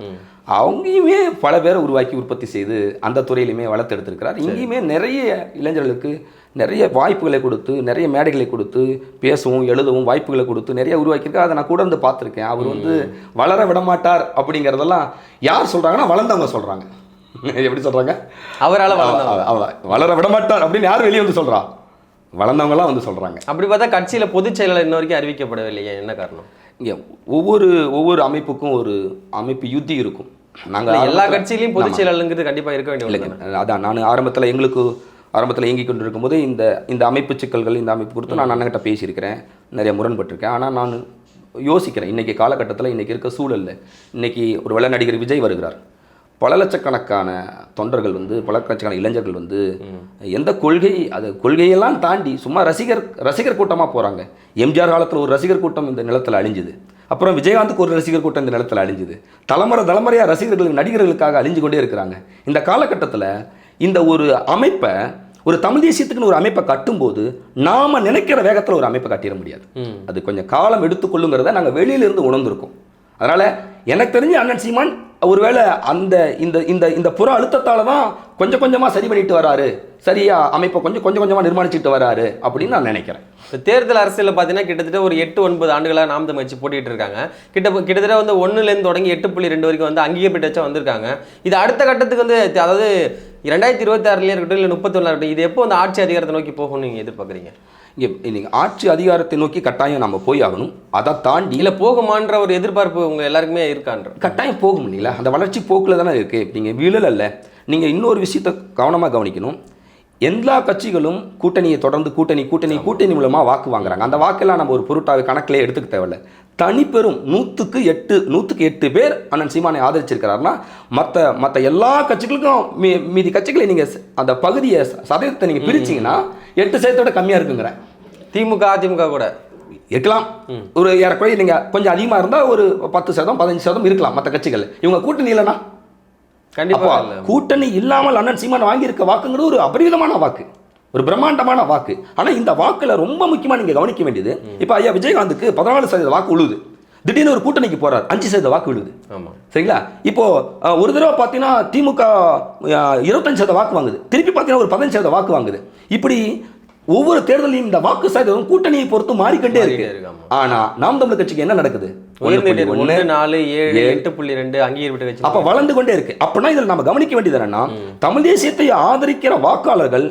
அவங்கேயுமே பல பேரை உருவாக்கி உற்பத்தி செய்து அந்த துறையிலுமே வளர்த்து எடுத்திருக்கிறார். இங்கேயுமே நிறைய இளைஞர்களுக்கு நிறைய வாய்ப்புகளை கொடுத்து, நிறைய மேடைகளை கொடுத்து, பேசவும் எழுதவும் வாய்ப்புகளை கொடுத்து நிறைய உருவாக்கியிருக்காரு. அதை நான் கூட வந்து பார்த்துருக்கேன். அவர் வந்து வளர விடமாட்டார் அப்படிங்கிறதெல்லாம் யார் சொல்கிறாங்கன்னா வளர்ந்தவங்க சொல்கிறாங்க. எப்படி சொல்கிறாங்க? அவரால் வளர விடமாட்டார் அப்படின்னு யார் வெளியே வந்து சொல்கிறா? வளர்ந்தவங்களாம் வந்து சொல்கிறாங்க. அப்படி பார்த்தா கட்சியில் பொதுச் செயலாளர் இன்ன வரைக்கும் அறிவிக்கப்படவில்லையா? என்ன காரணம்? இங்கே ஒவ்வொரு அமைப்புக்கும் ஒரு அமைப்பு யுத்தி இருக்கும். நாங்கள் எல்லா கட்சியிலையும் பொதுச் செயலாளருங்கிறது கண்டிப்பாக இருக்க வேண்டிய இல்லைங்க. அதான் நான் ஆரம்பத்தில் இயங்கி கொண்டு இருக்கும்போது இந்த அமைப்பு சிக்கல்கள், இந்த அமைப்பு குறித்து நான் அண்ணன்கிட்ட பேசியிருக்கிறேன், நிறைய முரண்பட்டிருக்கேன். ஆனால் நான் யோசிக்கிறேன், இன்றைக்கி காலகட்டத்தில் இன்றைக்கி இருக்க சூழலில் இன்றைக்கி ஒரு வெள்ள நடிகர் விஜய் வருகிறார். பல லட்சக்கணக்கான தொண்டர்கள் வந்து, பல லட்சக்கணக்கான இளைஞர்கள் வந்து எந்த கொள்கையெல்லாம் தாண்டி சும்மா ரசிகர் கூட்டமாக போகிறாங்க. எம்ஜிஆர் காலத்தில் ஒரு ரசிகர் கூட்டம் இந்த நிலத்தில் அழிஞ்சுது. அப்புறம் விஜயகாந்துக்கு ஒரு ரசிகர் கூட்டம் இந்த நிலத்தில் அழிஞ்சுது. தலைமுறையாக ரசிகர்கள் நடிகர்களுக்காக அழிஞ்சு கொண்டே இருக்கிறாங்க. இந்த காலகட்டத்தில் இந்த ஒரு அமைப்பை, ஒரு தமிழ் தேசியத்துக்குன்னு ஒரு அமைப்பை கட்டும்போது நாம நினைக்கிற வேகத்தில் ஒரு அமைப்பை கட்டிட முடியாது. அது கொஞ்சம் காலம் எடுத்துக்கொள்ளுங்கிறத நாங்கள் வெளியிலிருந்து உணர்ந்திருக்கோம். அதனால எனக்கு தெரிஞ்சு அண்ணன் சீமான் ஒருவேளை அந்த இந்த புற அழுத்தத்தால தான் கொஞ்சம் கொஞ்சமாக சரி பண்ணிட்டு வராரு, சரியா அமைப்பை கொஞ்சமாக நிர்மாணிச்சுட்டு வராரு அப்படின்னு நான் நினைக்கிறேன். தேர்தல் அரசியலில் பார்த்தீங்கன்னா கிட்டத்தட்ட ஒரு 8-9 ஆண்டுகளாக நாம் தமிழ் கட்சி போட்டிட்டு இருக்காங்க. கிட்டத்தட்ட வந்து 1லேருந்து தொடங்கி 8.2 வரைக்கும் வந்து அங்கீகரிச்சு வந்திருக்காங்க. இது அடுத்த கட்டத்துக்கு வந்து, அதாவது 2026 இருக்கட்டும் இல்லை 31 இருக்கட்டும், இது எப்போ வந்து ஆட்சி அதிகாரத்தை நோக்கி போகணும்னு நீங்கள் எதிர்பார்க்குறீங்க? நீங்கள் ஆட்சி அதிகாரத்தை நோக்கி கட்டாயம் நம்ம போய் ஆகணும். அதை தாண்டி இல்லை போகுமான்ற ஒரு எதிர்பார்ப்பு உங்கள் எல்லாருக்குமே இருக்கான்ற? கட்டாயம் போகும் இல்லைங்களா? அந்த வளர்ச்சி போக்கில் தானே இருக்குது. நீங்கள் வீழல் அல்ல. நீங்கள் இன்னொரு விஷயத்தை கவனமாக கவனிக்கணும். எல்லா கட்சிகளும் கூட்டணியை தொடர்ந்து கூட்டணி மூலமாக வாக்கு வாங்குறாங்க. அந்த வாக்கெல்லாம் நம்ம ஒரு பொருட்டாக கணக்கிலே எடுத்துக்க தேவையில்லை. தனிப்பெரும் 100க்கு 8 பேர் அண்ணன் சீமானை ஆதரிச்சிருக்கிறாருன்னா மற்ற எல்லா கட்சிகளுக்கும் மீதி கட்சிகளை நீங்கள் அந்த பகுதியை சதவீதத்தை நீங்கள் பிரிச்சிங்கன்னா 8% கம்மியாக இருக்குங்கிறேன். திமுக அதிமுக கூட இருக்கலாம். ஒரு ஏறக்குறைய நீங்கள் கொஞ்சம் அதிகமாக இருந்தால் ஒரு 10% 15% இருக்கலாம் மற்ற கட்சிகள். இவங்க கூட்டணி இல்லைன்னா கண்டிப்பாக கூட்டணி இல்லாமல் அண்ணன் சீமான் வாங்கியிருக்க வாக்குங்கிறது ஒரு அபரிதமான வாக்கு, ஒரு பிரம்மாண்டமான வாக்கு. ஆனால் இந்த வாக்கில் ரொம்ப முக்கியமாக நீங்கள் கவனிக்க வேண்டியது, இப்போ ஐயா விஜயகாந்துக்கு 14% வாக்கு விழுது. திடீர்னு ஒரு கூட்டணிக்கு போறார், 5% வாக்கு விழுது. சரிங்களா? இப்போ ஒரு தடவை பார்த்தீங்கன்னா திமுக 25% வாக்கு வாங்குது, திருப்பி பார்த்தீங்கன்னா ஒரு 15% வாக்கு வாங்குது. இப்படி ஒவ்வொரு தேர்தலையும் இந்த வாக்கு சதவீதம் கூட்டணியை பொறுத்து மாறிக்கொண்டே இருக்கு. ஆனா நாம் தமிழர் கட்சிக்கு என்ன நடக்குது? 1, 4, 7, 8.2 அங்கீகரிக்கப்பட்ட கட்சி. அப்ப வளர்ந்து கொண்டே இருக்கு. அப்படின்னா இதில் நம்ம கவனிக்க வேண்டியது என்னன்னா, தமிழ் தேசியத்தை ஆதரிக்கிற வாக்காளர்கள்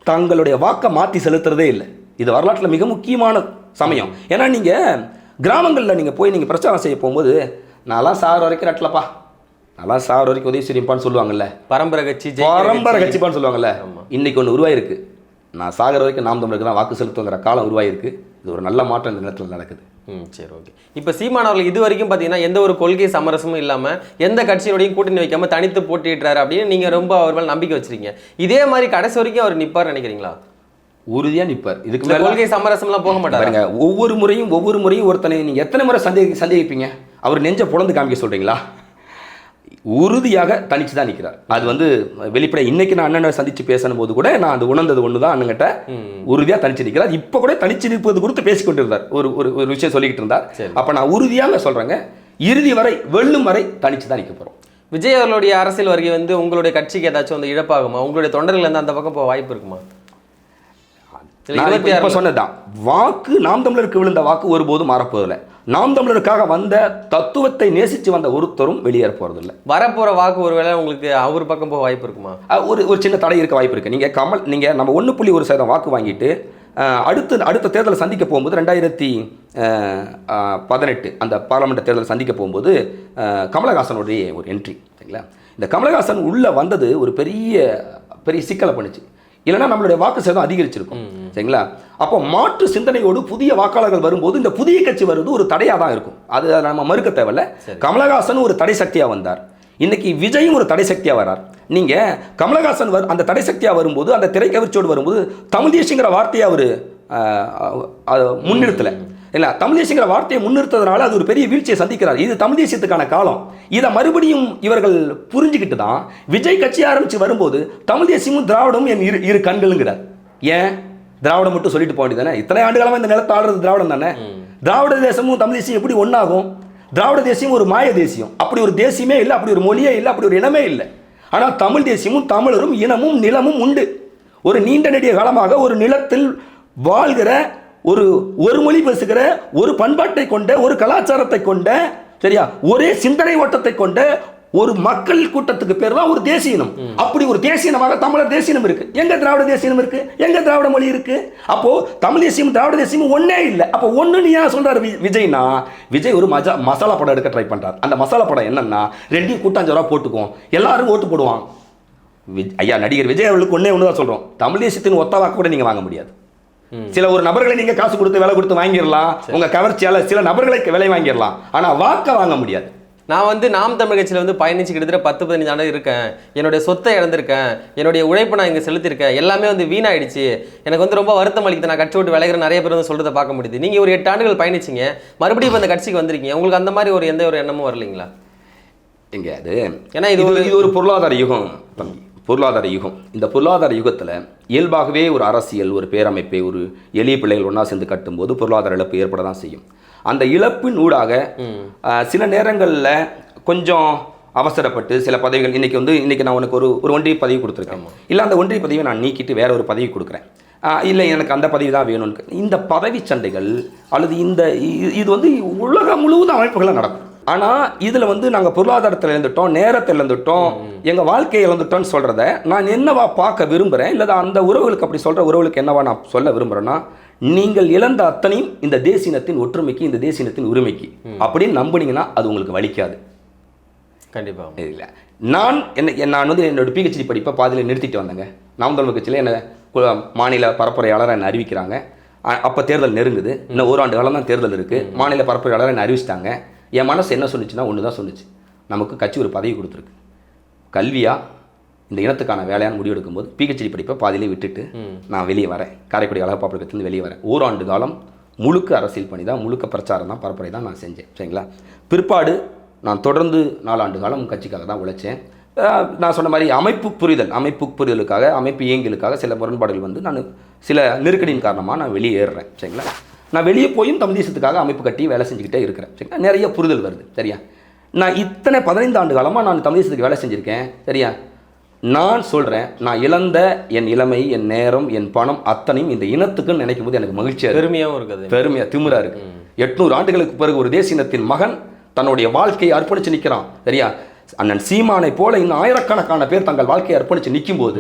தங்களுடைய வாக்கை மாற்றி செலுத்துறதே இல்லை. இது வரலாற்றில் மிக முக்கியமான சமயம். ஏன்னா நீங்க கிராமங்களில் நீங்கள் போய் நீங்கள் பிரச்சாரம் செய்ய போகும்போது நான்லாம் சாகிற வரைக்கும் ரட்டலப்பா, நான்லாம் சாகிற வரைக்கும் உதவி செய்யப்பான்னு சொல்லுவாங்கல்ல, பரம்பரை கட்சி கட்சிப்பான்னு சொல்லுவாங்கல்ல. இன்னைக்கு ஒன்று உருவாயிருக்கு, நான் சாகிற வரைக்கும் நாம் தமிழருக்கு தான் வாக்கு செலுத்துங்கிற காலம் உருவாயிருக்கு. இது ஒரு நல்ல மாற்றம் இந்த நேரத்தில் நடக்குது. சரி, ஓகே. இப்போ சீமான் அவர்கள் இது வரைக்கும் பார்த்தீங்கன்னா எந்த ஒரு கொள்கை சமரசமும் இல்லாமல் எந்த கட்சியோடையும் கூட்டணி வைக்காம தனித்து போட்டிடுறாரு அப்படின்னு நீங்கள் ரொம்ப அவர் மேலே நம்பிக்கை வச்சிருக்கீங்க. இதே மாதிரி கடைசி வரைக்கும் அவர் நிற்பார் நினைக்கிறீங்களா? உறுதியாக நிற்பார். இதுக்கு மேலே கொள்கை சமரசம்லாம் போக மாட்டாருங்க. ஒவ்வொரு முறையும் ஒருத்தனை நீங்கள் எத்தனை முறை சந்தேகிப்பீங்க? அவர் நெஞ்ச புலந்து காமிக்க சொல்கிறீங்களா? உறுதியாக தனிச்சு தான் நிற்கிறார். அது வந்து வெளிப்படை. இன்னைக்கு நான் அண்ணனை சந்திச்சு பேசணும் போது கூட நான் அது உணர்ந்தது ஒன்று தான், அண்ணங்கிட்ட உறுதியாக தனிச்சு நிற்கிறார். இப்போ கூட தனிச்சு நிற்பது குறித்து பேசிக்கொண்டு இருந்தார், ஒரு விஷயம் சொல்லிக்கிட்டு இருந்தார். அப்போ நான் உறுதியாக சொல்கிறேங்க, இறுதி வரை வெல்லும் வரை தனிச்சு தான் நிற்க போகிறோம். விஜய் அவர்களுடைய அரசியல் வருகை வந்து உங்களுடைய கட்சிக்கு ஏதாச்சும் வந்து இழப்பாகுமா? உங்களுடைய தொண்டர்கள் வந்து அந்த பக்கம் போக வாய்ப்பு இருக்குமா? இப்போ சொன்னதுதான், வாக்கு நாம் தமிழருக்கு விழுந்த வாக்கு ஒருபோதும் மாறப்போவதில்லை. நாம் தமிழருக்காக வந்த தத்துவத்தை நேசித்து வந்த ஒருத்தரும் வெளியேற போறதில்லை. வரப்போற வாக்கு ஒருவேளை உங்களுக்கு அவர் பக்கம் போக வாய்ப்பு இருக்குமா? ஒரு சின்ன தடை இருக்க வாய்ப்பு இருக்கு. நீங்க நம்ம 1.1% வாக்கு வாங்கிட்டு அடுத்த தேர்தலை சந்திக்க போகும்போது 2018 அந்த பார்லமெண்ட் தேர்தலை சந்திக்க போகும்போது கமலஹாசனுடைய ஒரு என்ட்ரி, சரிங்களா? இந்த கமலஹாசன் உள்ள வந்தது ஒரு பெரிய சிக்கலை பண்ணுச்சு. இல்லைன்னா நம்மளுடைய வாக்கு சேதம் அதிகரிச்சிருக்கும், சரிங்களா? அப்போ மாற்று சிந்தனையோடு புதிய வாக்காளர்கள் வரும்போது இந்த புதிய கட்சி வருவது ஒரு தடையாக தான் இருக்கும். அது நம்ம மறுக்க தேவையில்ல. கமலஹாசன் ஒரு தடை சக்தியாக வந்தார், இன்னைக்கு விஜயும் ஒரு தடை சக்தியாக வரார். நீங்க கமலஹாசன் அந்த தடை சக்தியாக வரும்போது, அந்த திரைக்கவர்ச்சியோடு வரும்போது தமிழ் தேசியங்கிற வார்த்தையை அவர் முன்னிறுத்தல இல்லை. தமிழ் தேசியங்கிற வார்த்தையை முன்னிறுத்ததுனால அது ஒரு பெரிய வீழ்ச்சியை சந்திக்கிறார். இது தமிழ் தேசியத்துக்கான காலம். இதை மறுபடியும் இவர்கள் புரிஞ்சுக்கிட்டு தான் விஜய் கட்சி ஆரம்பித்து வரும்போது தமிழ் தேசியமும் திராவிடமும் என் இரு கண்களுங்கிறார். ஏன் திராவிடம் மட்டும் சொல்லிட்டு போக வேண்டியதானே? இத்தனை ஆண்டு காலமாக இந்த நிலத்தை ஆடுறது திராவிடம் தானே. திராவிட தேசமும் தமிழ் தேசியம் எப்படி ஒன்றாகும்? திராவிட தேசியம் ஒரு மாய தேசியம். அப்படி ஒரு தேசியமே இல்லை, அப்படி ஒரு மொழியே இல்லை, அப்படி ஒரு இனமே இல்லை. ஆனால் தமிழ் தேசியமும் தமிழரும் இனமும் நிலமும் உண்டு. ஒரு நீண்ட நெடிய காலமாக ஒரு நிலத்தில் வாழ்கிற ஒரு மொழி பேசுகிற, ஒரு பண்பாட்டை கொண்ட, ஒரு கலாச்சாரத்தை கொண்ட, சரியா, ஒரே சிந்தனை ஓட்டத்தை கொண்ட ஒரு மக்கள் கூட்டத்துக்கு பேர் தான் ஒரு தேசியம். அப்படி ஒரு தேசியமாக தமிழர் தேசியம் இருக்கு. எங்க திராவிட தேசியம் இருக்கு? எங்க திராவிட மொழி இருக்கு? அப்போ தமிழ் தேசியம் திராவிட தேசியம் ஒன்னே இல்லை. அப்போ ஒன்னு நீ ஏன் சொல்றாரு விஜய்னா? விஜய் ஒரு மசாலா படம் எடுக்க ட்ரை பண்றாரு. அந்த மசாலா படம் என்னன்னா, ரெண்டையும் கூட்டாஞ்சோரா போட்டுக்கும், எல்லாரும் ஓட்டு போடுவான். ஐயா, நடிகர் விஜய் அவர்களுக்கு ஒண்ணுதான் சொல்றோம், தமிழ் தேசியத்தின் ஒத்த வாக்கு கூட நீங்க வாங்க முடியாது. சில ஒரு நபர்களை நீங்க காசு கொடுத்து விலை கொடுத்து வாங்கிடலாம், உங்க கவர்ச்சியால சில நபர்களை விலை வாங்கிடலாம், ஆனா வாக்க வாங்க முடியாது. நான் வந்து நாம் தமிழ் கட்சியில் வந்து பயணிச்சு கிட்டத்தட்ட 10-15 ஆண்டு இருக்கேன். என்னுடைய சொத்தை இழந்திருக்கேன், என்னுடைய உழைப்பை நான் இங்கே செலுத்திருக்கேன், எல்லாமே வந்து வீணாயிடுச்சு, எனக்கு வந்து ரொம்ப வருத்தம் அளிக்குது, நான் கட்சி விட்டு விலகிற நிறைய பேர் வந்து சொல்றதை பார்க்க முடியுது. நீங்க ஒரு 8 ஆண்டுகள் பயணிச்சிங்க, மறுபடியும் இப்போ இந்த கட்சிக்கு வந்திருக்கீங்க. உங்களுக்கு அந்த மாதிரி ஒரு எந்த ஒரு எண்ணமும் வரலைங்களா? எங்க அது, ஏன்னா இது ஒரு பொருளாதார யுகம் தம்பி, பொருளாதார யுகம். இந்த பொருளாதார யுகத்தில் இயல்பாகவே ஒரு அரசியல், ஒரு பேரமைப்பை, ஒரு எளிய பிள்ளைகள் ஒன்றா சேர்ந்து கட்டும்போது பொருளாதார இழப்பு ஏற்பட தான் செய்யும். அந்த இழப்பின் ஊடாக சில நேரங்களில் கொஞ்சம் அவசரப்பட்டு சில பதவிகள், இன்னைக்கு நான் உனக்கு ஒரு ஒன்றிய பதவி கொடுத்துருக்கேன், இல்லை அந்த ஒன்றிய பதவியை நான் நீக்கிட்டு வேற ஒரு பதவி கொடுக்குறேன், இல்லை எனக்கு அந்த பதவி தான் வேணும்னு, இந்த பதவி சண்டைகள் அல்லது இது வந்து உலகம் முழுவதும் அமைப்புகளை நடக்கும். ஆனால் இதில் வந்து நாங்கள் பொருளாதாரத்தில் இழந்துட்டோம், நேரத்தில் இழந்துட்டோம், எங்கள் வாழ்க்கையை இழந்துட்டோம்னு சொல்கிறத நான் என்னவா பார்க்க விரும்புகிறேன், இல்லை அந்த உறவுகளுக்கு அப்படி சொல்கிற உறவுகளுக்கு என்னவா நான் சொல்ல விரும்புகிறேன்னா, நீங்கள் இழந்த அத்தனையும் இந்த தேசியத்தின் ஒற்றுமைக்கு, இந்த தேசியத்தின் உரிமைக்கு அப்படின்னு நம்பினீங்கன்னா அது உங்களுக்கு வலிக்காது. கண்டிப்பாக இல்லை. நான் வந்து என்னோட PhD படிப்பை பாதியில் நிறுத்திட்டு வந்தேங்க. நாம் தமிழர் கட்சியில் என்னை மாநில பரப்புரையாளர் என்னை அறிவிக்கிறாங்க. அப்போ தேர்தல் நெருங்குது, இன்னும் 1 ஆண்டு காலம் தான் தேர்தல் இருக்குது. மாநில பரப்புரையாளர் என்னை அறிவிச்சிட்டாங்க. என் மனசு என்ன சொன்னிச்சுன்னா ஒன்று தான் சொன்னிச்சு, நமக்கு கட்சி ஒரு பதவி கொடுத்துருக்கு, கல்வியா இந்த இனத்துக்கான வேலையான முடிவெடுக்கும்போது PhD படிப்பை பாதியிலே விட்டுட்டு நான் வெளியே வரேன், காரைக்குடி அழகப்பா கட்சியிலேருந்து வெளியே வரேன். 1 ஆண்டு காலம் முழுக்க அரசியல் பண்ணி தான், முழுக்க பிரச்சாரம் தான், பரப்புரை தான் நான் செஞ்சேன், சரிங்களா? பிற்பாடு நான் தொடர்ந்து 4 ஆண்டு காலம் கட்சிக்காக தான் உழைச்சேன். நான் சொன்ன மாதிரி அமைப்பு புரிதலுக்காக, அமைப்பு இயங்கலுக்காக சில முரண்பாடுகள் வந்து நான் சில நெருக்கடியின் காரணமாக நான் வெளியே ஏறுறேன், சரிங்களா? நான் வெளியே போயும் தமிழ் தேசத்துக்காக அமைப்பு கட்டி வேலை செஞ்சுக்கிட்டே இருக்கிறேன், சரிங்களா? நிறைய புரிதல் வருது, சரியா? நான் இத்தனை 15 ஆண்டு காலமாக நான் தமிழ் தேசத்துக்கு வேலை செஞ்சுருக்கேன், சரியா? நான் சொல்கிறேன், நான் இழந்த என் இளமை, என் நேரம், என் பணம் அத்தனையும் இந்த இனத்துக்குன்னு நினைக்கும் போது எனக்கு மகிழ்ச்சியாக, பெருமையாகவும் இருக்குது, பெருமையாக திமிரா இருக்குது. 800 ஆண்டுகளுக்கு பிறகு ஒரு தேசியத்தின் மகன் தன்னுடைய வாழ்க்கையை அர்ப்பணித்து நிற்கிறான், சரியா? அண்ணன் சீமானை போல இன்னும் ஆயிரக்கணக்கான பேர் தங்கள் வாழ்க்கையை அர்ப்பணித்து நிற்கும் போது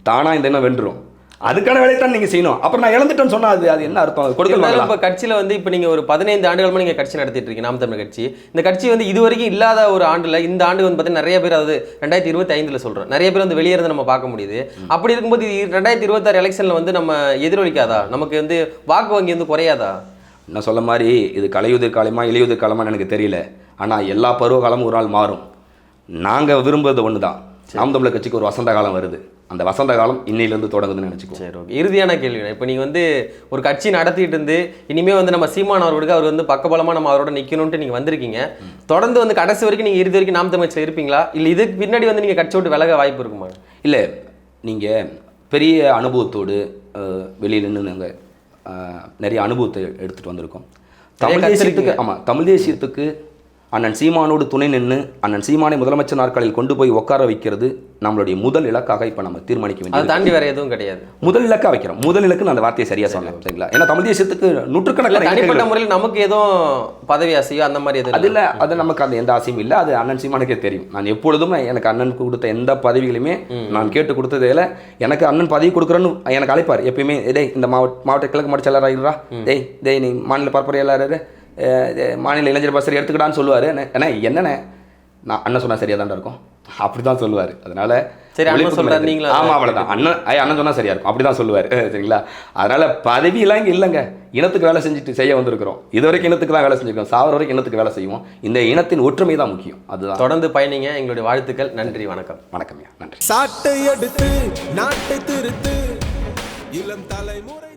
தானா இந்த இனம் வென்றுரும். அதுக்கான வேலையை தான் நீங்கள் செய்யணும். அப்புறம் நான் இழந்துட்டேன்னு சொன்னால் அது என்ன அர்த்தம்? கொடுக்கலாம். இப்போ கட்சியில் வந்து இப்போ நீங்கள் ஒரு 15 ஆண்டுகளுமே நீங்கள் கட்சி நடத்திட்டு இருக்கீங்க, நாம் தமிழர் கட்சி. இந்த கட்சி வந்து இது வரைக்கும் இல்லாத ஒரு ஆண்டில் இந்த ஆண்டு வந்து பார்த்தீங்கன்னா நிறைய பேர், அதாவது 2025 சொல்கிறோம், நிறைய பேர் வந்து வெளியே இருந்து நம்ம பார்க்க முடியுது. அப்படி இருக்கும்போது 2026 எலெக்ஷனில் வந்து நம்ம எதிரொலிக்காதா? நமக்கு வந்து வாக்கு வங்கி வந்து குறையாதா? நான் சொல்ல மாதிரி இது கலையுதிர் காலமா இலையுதிர் காலமான்னு எனக்கு தெரியல. ஆனால் எல்லா பருவ காலமும் ஒரு நாள் மாறும். நாங்கள் விரும்புறது ஒன்று தான், நாம் தமிழர் கட்சிக்கு ஒரு வசந்த காலம் வருது. அந்த வசந்த காலம் இன்னையிலேருந்து தொடங்குதுன்னு நினச்சிக்கோ. சரி, ஓகே. இறுதியான கேள்வி, இப்போ நீங்கள் வந்து ஒரு கட்சி நடத்திட்டு இருந்து இனிமேல் வந்து நம்ம சீமான் அவர்களுக்கு அவர் வந்து பக்கபலமாக நம்ம அவரோட நிற்கணும்ட்டு நீங்கள் வந்திருக்கீங்க. தொடர்ந்து வந்து கடைசி வரைக்கும் நீங்கள் இறுதி வரைக்கும் நாம் தமிழ் கட்சியில் இருப்பீங்களா, இல்லை இதுக்கு பின்னாடி வந்து நீங்கள் கட்சி விட்டு விலக வாய்ப்பு இருக்குமா? இல்லை, நீங்கள் பெரிய அனுபவத்தோடு வெளியில் நின்று நாங்கள் நிறைய அனுபவத்தை எடுத்துகிட்டு வந்திருக்கோம். தமிழ் தேசியத்துக்கு, ஆமாம், தமிழ் தேசியத்துக்கு அண்ணன் சீமானோடு துணை நின்று அண்ணன் சீமானை முதலமைச்சர் நாற்காலில் கொண்டு போய் உட்கார வைக்கிறது நம்மளுடைய முதல் இலக்காக இப்போ நம்ம தீர்மானிக்க வேண்டியது. அதை தாண்டி வேற எதுவும் கிடையாது. முதல் இலக்காக வைக்கிறோம். முதல் இலக்கு நான் அந்த வார்த்தையை சரியாக சொன்னேன், சரிங்களா? ஏன்னா தமிழ் தேசியத்துக்கு நூற்றுக்கணக்கான தனிப்பட்ட முறையில் நமக்கு எதுவும் பதவி ஆசையோ அந்த மாதிரி எதுவும் அதில் அது நமக்கு அந்த எந்த ஆசையும் இல்லை. அது அண்ணன் சீமானுக்கே தெரியும். நான் எப்பொழுதும் எனக்கு அண்ணனுக்கு கொடுத்த எந்த பதவிகளையுமே நான் கேட்டு கொடுத்ததில் எனக்கு அண்ணன் பதவி கொடுக்குறேன்னு எனக்கு அழைப்பார் எப்பயுமே. டேய் இந்த மாவட்ட கிழக்கு மாவட்ட செயலராகிறா, டேய் நீ மாநில பரப்புரையாளர், மாநில இளைஞர் பஸ்ஸர் எடுத்துக்கிட்டான்னு சொல்லுவார். ஏன்னா என்னென்ன நான் அண்ணன் சொன்னால் சரியாக தான் இருக்கும், அப்படி தான் சொல்லுவார். அதனால் சரி, அண்ணன் சொல்கிறார் நீங்களா? ஆமாம், அவ்வளோதான். அண்ணன் சொன்னால் சரியாக இருக்கும், அப்படி தான் சொல்லுவார், சரிங்களா? அதனால் பதவியெல்லாம் இங்கே இல்லைங்க. இனத்துக்கு வேலை செஞ்சுட்டு செய்ய வந்திருக்கிறோம். இது வரைக்கும் இனத்துக்கு தான் வேலை செஞ்சுருக்கோம், சாவர வரைக்கும் இனத்துக்கு வேலை செய்வோம். இந்த இனத்தின் ஒற்றுமை தான் முக்கியம். அதுதான். தொடர்ந்து பயணிங்க. எங்களுடைய வாழ்த்துக்கள். நன்றி, வணக்கம். வணக்கம்யா, நன்றி. சாட்டை எடுத்து நாட்டை திருத்து இளம் தலைமுறை.